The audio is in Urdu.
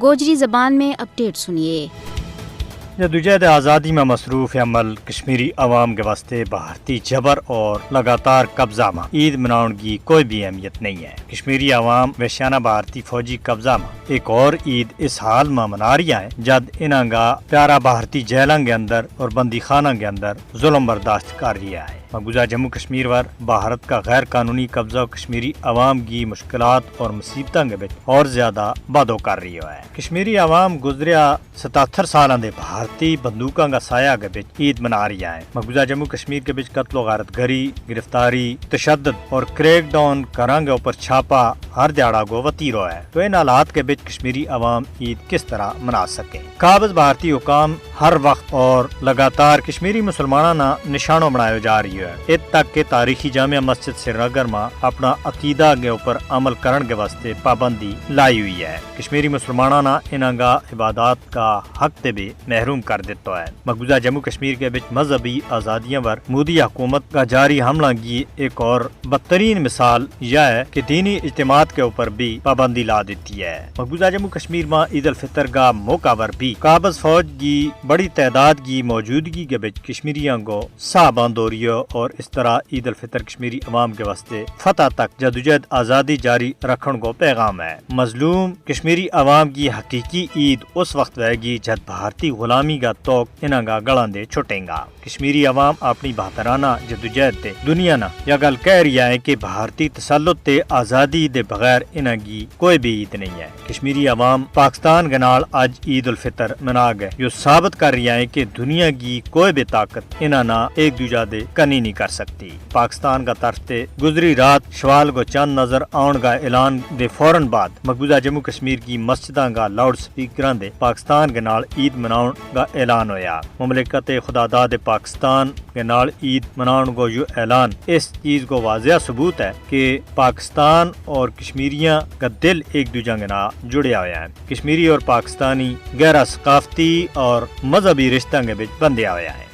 گوجری زبان میں اپڈیٹ سنیے۔ جدوجہد آزادی میں مصروف عمل کشمیری عوام کے واسطے بھارتی جبر اور لگاتار قبضہ میں عید مناؤن کی کوئی بھی اہمیت نہیں ہے۔ کشمیری عوام وحشیانہ بھارتی فوجی قبضہ میں ایک اور عید اس حال میں منا رہی ہے جد انہاں کا پیارا بھارتی جیلوں کے اندر اور بندی خانہ کے اندر ظلم برداشت کر رہا ہے۔ مقبوضہ جموں کشمیر ور بھارت کا غیر قانونی قبضہ کشمیری عوام کی مشکلات اور مصیبتوں کے بچ اور زیادہ بدو کر رہی ہے۔ کشمیری عوام گزریا 77 سالوں دے بھارتی بندوقوں کا سایہ کے بچ عید منا رہی ہے۔ مقبوضہ جموں کشمیر کے بچ قتل و غارت گری، گرفتاری، تشدد اور کریک ڈاؤن کرانگ اوپر چھاپا ہر دیہڑا گو وتیرو ہے۔ تو ان حالات کے بچ کشمیری عوام عید کس طرح منا سکے؟ قابض بھارتی حکام ہر وقت اور لگاتار کشمیری مسلمانوں نشانوں بنایا جا رہی ہے۔ ات تک کہ تاریخی جامع مسجد سری نگر میں اپنا عقیدہ کے اوپر عمل کرن کے واسطے پابندی لائی ہوئی ہے۔ کشمیری مسلمانوں نے انہاں کا عبادات کا حق تے بھی محروم کر دیتا ہے۔ مقبوضہ جموں کشمیر کے بچ مذہبی آزادیاں پر مودی حکومت کا جاری حملہ کی ایک اور بدترین مثال یہ ہے کہ دینی اجتماعات کے اوپر بھی پابندی لا دیتی ہے۔ مقبوضہ جموں کشمیر میں عید الفطر کا موقع پر بھی قابض فوج کی بڑی تعداد کی موجودگی کے بچ کشمیریوں کو سا بند ہو رہی ہے اور اس طرح عید الفطر کشمیری عوام کے واسطے فتح تک جدوجہد آزادی جاری رکھن کو پیغام ہے۔ مظلوم کشمیری عوام کی حقیقی عید اس وقت رہے گی جب بھارتی غلامی کا توق انہاں کا گڑاں دے چھٹے گا۔ کشمیری عوام اپنی بہترانہ جدوجہد تے دنیا نہ یہ گل کہہ رہی ہے کہ بھارتی تسلط تے آزادی دے بغیر انہاں کی کوئی بھی عید نہیں ہے۔ کشمیری عوام پاکستان کے نال اج عید الفطر منا گئے، جو ثابت کر رہی ہے کہ دنیا کی کوئی بھی طاقت انہاں نہ ایک دوجہ دے کنی نہیں کر سکتی۔ پاکستان کا طرف تے گزری رات شوال کو چند نظر آن کا اعلان دے فوراً بعد مقبوضہ جموں کشمیر کی مسجداں کا لاؤڈ سپیکراں دے پاکستان کے نال عید مناؤن کا اعلان ہویا۔ مملکت خدا داد پاکستان کے نال عید مناؤن کو یہ اعلان اس چیز کو واضح ثبوت ہے کہ پاکستان اور کشمیریاں کا دل ایک دوجہ کے نال جڑیا ہوا ہے۔ کشمیری اور پاکستانی گہرا ثقافتی اور مذہبی رشتہ کے بچ بندھیا ہوا ہے۔